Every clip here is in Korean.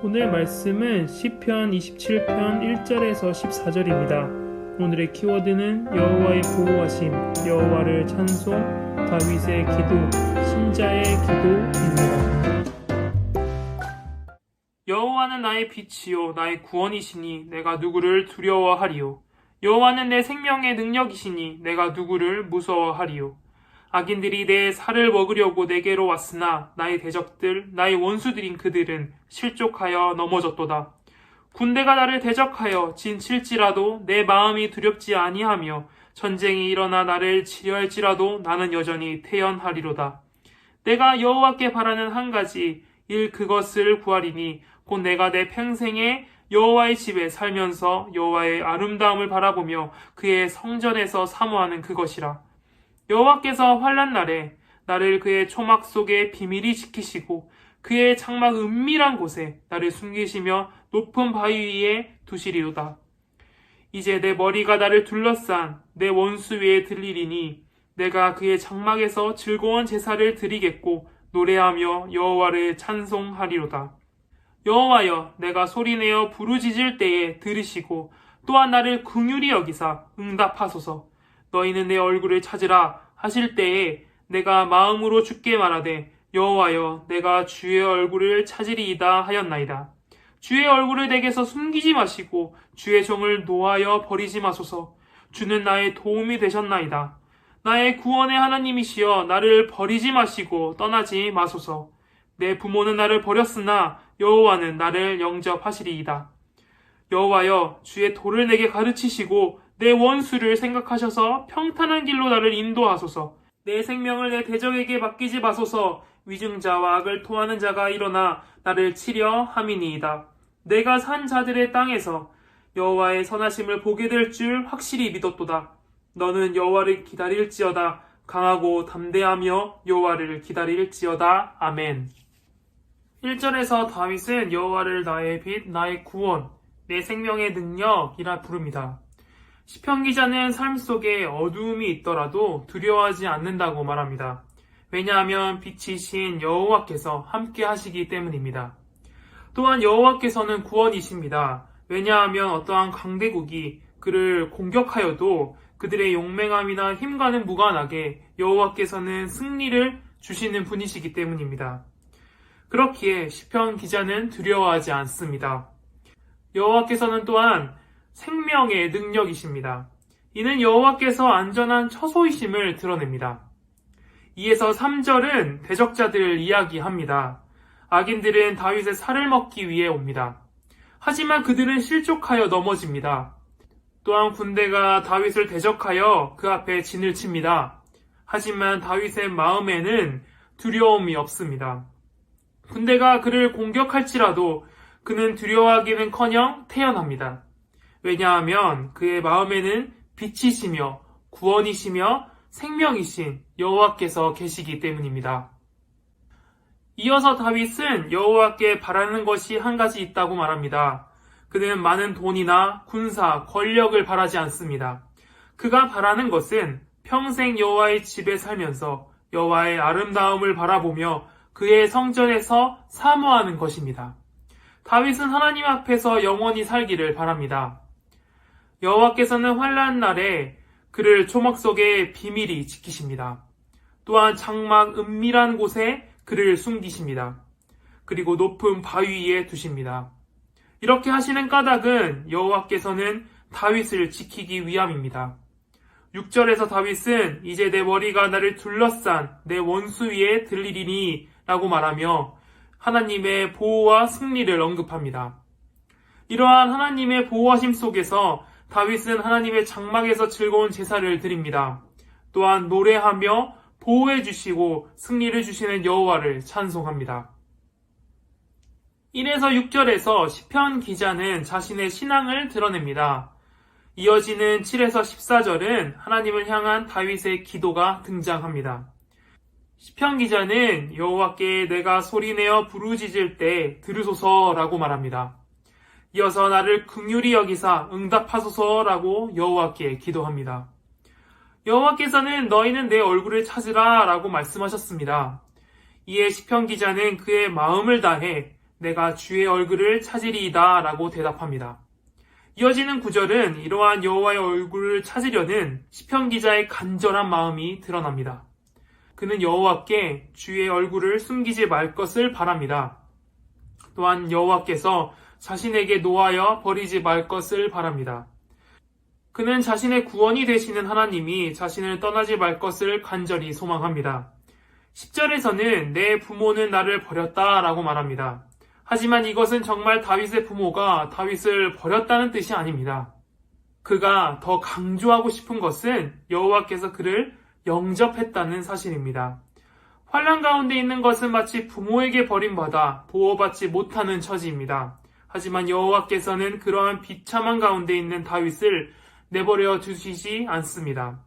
오늘 말씀은 시편 27편 1절에서 14절입니다. 오늘의 키워드는 여호와의 보호하심, 여호와를 찬송, 다윗의 기도, 신자의 기도입니다. 여호와는 나의 빛이요 나의 구원이시니 내가 누구를 두려워하리요. 여호와는 내 생명의 능력이시니 내가 누구를 무서워하리요. 악인들이 내 살을 먹으려고 내게로 왔으나 나의 대적들, 나의 원수들인 그들은 실족하여 넘어졌도다. 군대가 나를 대적하여 진칠지라도 내 마음이 두렵지 아니하며 전쟁이 일어나 나를 치려할지라도 나는 여전히 태연하리로다. 내가 여호와께 바라는 한 가지 일 그것을 구하리니 곧 내가 내 평생에 여호와의 집에 살면서 여호와의 아름다움을 바라보며 그의 성전에서 사모하는 그것이라. 여호와께서 환난 날에 나를 그의 초막 속에 비밀히 지키시고 그의 장막 은밀한 곳에 나를 숨기시며 높은 바위 위에 두시리로다. 이제 내 머리가 나를 둘러싼 내 원수 위에 들리리니 내가 그의 장막에서 즐거운 제사를 드리겠고 노래하며 여호와를 찬송하리로다. 여호와여, 내가 소리내어 부르짖을 때에 들으시고 또한 나를 긍휼히 여기사 응답하소서. 너희는 내 얼굴을 찾으라 하실 때에 내가 마음으로 주께 말하되 여호와여, 내가 주의 얼굴을 찾으리이다 하였나이다. 주의 얼굴을 내게서 숨기지 마시고 주의 종을 노하여 버리지 마소서. 주는 나의 도움이 되셨나이다. 나의 구원의 하나님이시여, 나를 버리지 마시고 떠나지 마소서. 내 부모는 나를 버렸으나 여호와는 나를 영접하시리이다. 여호와여, 주의 도를 내게 가르치시고 내 원수를 생각하셔서 평탄한 길로 나를 인도하소서. 내 생명을 내 대적에게 맡기지 마소서. 위증자와 악을 토하는 자가 일어나 나를 치려 함이니이다. 내가 산 자들의 땅에서 여호와의 선하심을 보게 될 줄 확실히 믿었도다. 너는 여호와를 기다릴지어다. 강하고 담대하며 여호와를 기다릴지어다. 아멘. 1절에서 다윗은 여호와를 나의 빛, 나의 구원, 내 생명의 능력이라 부릅니다. 시편 기자는 삶 속에 어두움이 있더라도 두려워하지 않는다고 말합니다. 왜냐하면 빛이신 여호와께서 함께 하시기 때문입니다. 또한 여호와께서는 구원이십니다. 왜냐하면 어떠한 강대국이 그를 공격하여도 그들의 용맹함이나 힘과는 무관하게 여호와께서는 승리를 주시는 분이시기 때문입니다. 그렇기에 시편 기자는 두려워하지 않습니다. 여호와께서는 또한 생명의 능력이십니다. 이는 여호와께서 안전한 처소이심을 드러냅니다. 2에서 3절은 대적자들을 이야기합니다. 악인들은 다윗의 살을 먹기 위해 옵니다. 하지만 그들은 실족하여 넘어집니다. 또한 군대가 다윗을 대적하여 그 앞에 진을 칩니다. 하지만 다윗의 마음에는 두려움이 없습니다. 군대가 그를 공격할지라도 그는 두려워하기는커녕 태연합니다. 왜냐하면 그의 마음에는 빛이시며 구원이시며 생명이신 여호와께서 계시기 때문입니다. 이어서 다윗은 여호와께 바라는 것이 한 가지 있다고 말합니다. 그는 많은 돈이나 군사, 권력을 바라지 않습니다. 그가 바라는 것은 평생 여호와의 집에 살면서 여호와의 아름다움을 바라보며 그의 성전에서 사모하는 것입니다. 다윗은 하나님 앞에서 영원히 살기를 바랍니다. 여호와께서는 환난 날에 그를 초막 속에 비밀히 지키십니다. 또한 장막 은밀한 곳에 그를 숨기십니다. 그리고 높은 바위 위에 두십니다. 이렇게 하시는 까닭은 여호와께서는 다윗을 지키기 위함입니다. 6절에서 다윗은 이제 내 머리가 나를 둘러싼 내 원수 위에 들리리니 라고 말하며 하나님의 보호와 승리를 언급합니다. 이러한 하나님의 보호하심 속에서 다윗은 하나님의 장막에서 즐거운 제사를 드립니다. 또한 노래하며 보호해 주시고 승리를 주시는 여호와를 찬송합니다. 1에서 6절에서 시편 기자는 자신의 신앙을 드러냅니다. 이어지는 7에서 14절은 하나님을 향한 다윗의 기도가 등장합니다. 시편 기자는 여호와께 내가 소리내어 부르짖을 때 들으소서라고 말합니다. 이어서 나를 긍휼히 여기사 응답하소서라고 여호와께 기도합니다. 여호와께서는 너희는 내 얼굴을 찾으라 라고 말씀하셨습니다. 이에 시편 기자는 그의 마음을 다해 내가 주의 얼굴을 찾으리이다 라고 대답합니다. 이어지는 구절은 이러한 여호와의 얼굴을 찾으려는 시편 기자의 간절한 마음이 드러납니다. 그는 여호와께 주의 얼굴을 숨기지 말 것을 바랍니다. 또한 여호와께서 자신에게 노하여 버리지 말 것을 바랍니다. 그는 자신의 구원이 되시는 하나님이 자신을 떠나지 말 것을 간절히 소망합니다. 10절에서는 내 부모는 나를 버렸다 라고 말합니다. 하지만 이것은 정말 다윗의 부모가 다윗을 버렸다는 뜻이 아닙니다. 그가 더 강조하고 싶은 것은 여호와께서 그를 영접했다는 사실입니다. 환난 가운데 있는 것은 마치 부모에게 버림받아 보호받지 못하는 처지입니다. 하지만 여호와께서는 그러한 비참한 가운데 있는 다윗을 내버려 두시지 않습니다.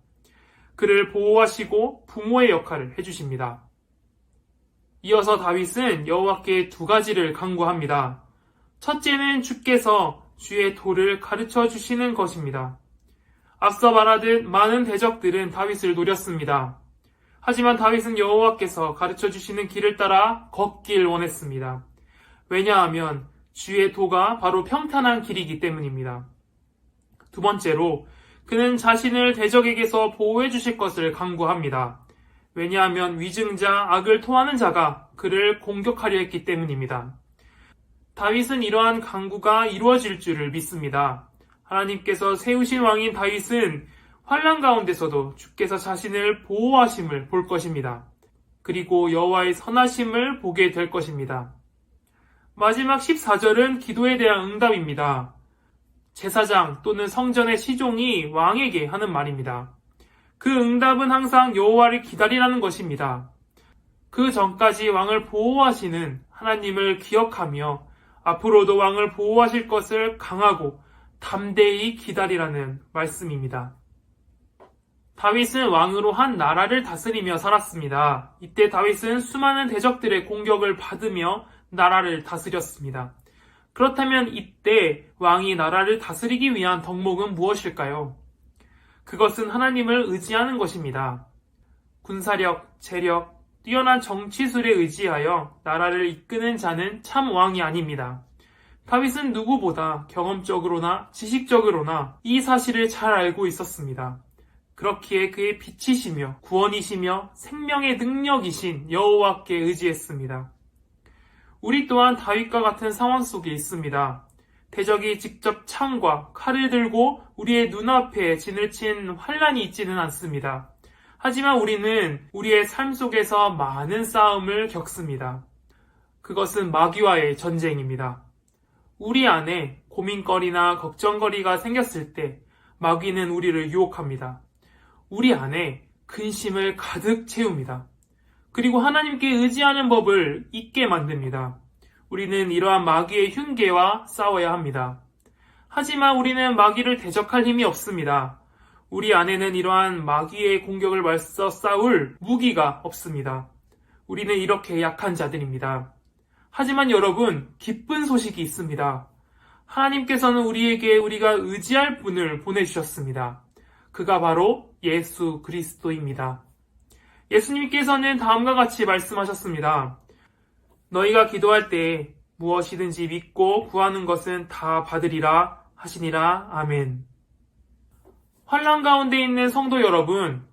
그를 보호하시고 부모의 역할을 해주십니다. 이어서 다윗은 여호와께 두 가지를 간구합니다. 첫째는 주께서 주의 도를 가르쳐 주시는 것입니다. 앞서 말하듯 많은 대적들은 다윗을 노렸습니다. 하지만 다윗은 여호와께서 가르쳐 주시는 길을 따라 걷길 원했습니다. 왜냐하면 주의 도가 바로 평탄한 길이기 때문입니다. 두 번째로 그는 자신을 대적에게서 보호해 주실 것을 간구합니다. 왜냐하면 위증자, 악을 토하는 자가 그를 공격하려 했기 때문입니다. 다윗은 이러한 간구가 이루어질 줄을 믿습니다. 하나님께서 세우신 왕인 다윗은 환난 가운데서도 주께서 자신을 보호하심을 볼 것입니다. 그리고 여호와의 선하심을 보게 될 것입니다. 마지막 14절은 기도에 대한 응답입니다. 제사장 또는 성전의 시종이 왕에게 하는 말입니다. 그 응답은 항상 여호와를 기다리라는 것입니다. 그 전까지 왕을 보호하시는 하나님을 기억하며 앞으로도 왕을 보호하실 것을 강하고 담대히 기다리라는 말씀입니다. 다윗은 왕으로 한 나라를 다스리며 살았습니다. 이때 다윗은 수많은 대적들의 공격을 받으며 나라를 다스렸습니다. 그렇다면 이때 왕이 나라를 다스리기 위한 덕목은 무엇일까요? 그것은 하나님을 의지하는 것입니다. 군사력, 재력, 뛰어난 정치술에 의지하여 나라를 이끄는 자는 참 왕이 아닙니다. 다윗은 누구보다 경험적으로나 지식적으로나 이 사실을 잘 알고 있었습니다. 그렇기에 그의 빛이시며 구원이시며 생명의 능력이신 여호와께 의지했습니다. 우리 또한 다윗과 같은 상황 속에 있습니다. 대적이 직접 창과 칼을 들고 우리의 눈앞에 진을 친 환란이 있지는 않습니다. 하지만 우리는 우리의 삶 속에서 많은 싸움을 겪습니다. 그것은 마귀와의 전쟁입니다. 우리 안에 고민거리나 걱정거리가 생겼을 때 마귀는 우리를 유혹합니다. 우리 안에 근심을 가득 채웁니다. 그리고 하나님께 의지하는 법을 잊게 만듭니다. 우리는 이러한 마귀의 흉계와 싸워야 합니다. 하지만 우리는 마귀를 대적할 힘이 없습니다. 우리 안에는 이러한 마귀의 공격을 맞서 싸울 무기가 없습니다. 우리는 이렇게 약한 자들입니다. 하지만 여러분, 기쁜 소식이 있습니다. 하나님께서는 우리에게 우리가 의지할 분을 보내주셨습니다. 그가 바로 예수 그리스도입니다. 예수님께서는 다음과 같이 말씀하셨습니다. 너희가 기도할 때 무엇이든지 믿고 구하는 것은 다 받으리라 하시니라. 아멘. 환난 가운데 있는 성도 여러분,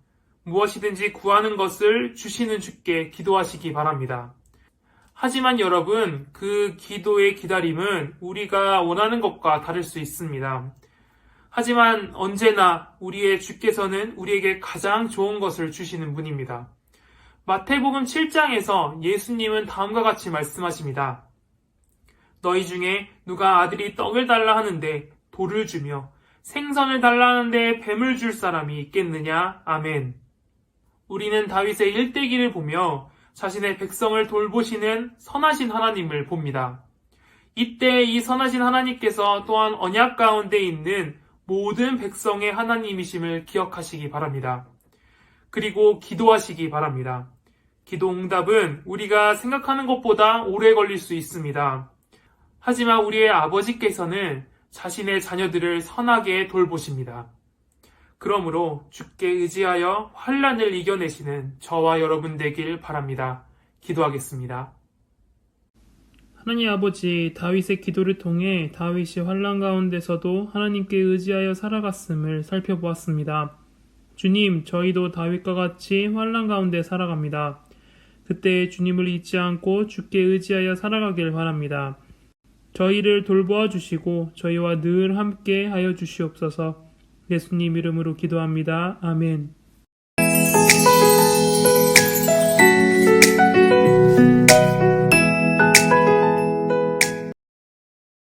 무엇이든지 구하는 것을 주시는 주께 기도하시기 바랍니다. 하지만 여러분, 그 기도의 기다림은 우리가 원하는 것과 다를 수 있습니다. 하지만 언제나 우리의 주께서는 우리에게 가장 좋은 것을 주시는 분입니다. 마태복음 7장에서 예수님은 다음과 같이 말씀하십니다. 너희 중에 누가 아들이 떡을 달라 하는데 돌을 주며 생선을 달라 하는데 뱀을 줄 사람이 있겠느냐? 아멘. 우리는 다윗의 일대기를 보며 자신의 백성을 돌보시는 선하신 하나님을 봅니다. 이때 이 선하신 하나님께서 또한 언약 가운데 있는 모든 백성의 하나님이심을 기억하시기 바랍니다. 그리고 기도하시기 바랍니다. 기도 응답은 우리가 생각하는 것보다 오래 걸릴 수 있습니다. 하지만 우리의 아버지께서는 자신의 자녀들을 선하게 돌보십니다. 그러므로 주께 의지하여 환난을 이겨내시는 저와 여러분 되길 바랍니다. 기도하겠습니다. 하나님 아버지, 다윗의 기도를 통해 다윗이 환난 가운데서도 하나님께 의지하여 살아갔음을 살펴보았습니다. 주님, 저희도 다윗과 같이 환난 가운데 살아갑니다. 그때 주님을 잊지 않고 주께 의지하여 살아가길 바랍니다. 저희를 돌보아 주시고 저희와 늘 함께 하여 주시옵소서. 예수님 이름으로 기도합니다. 아멘.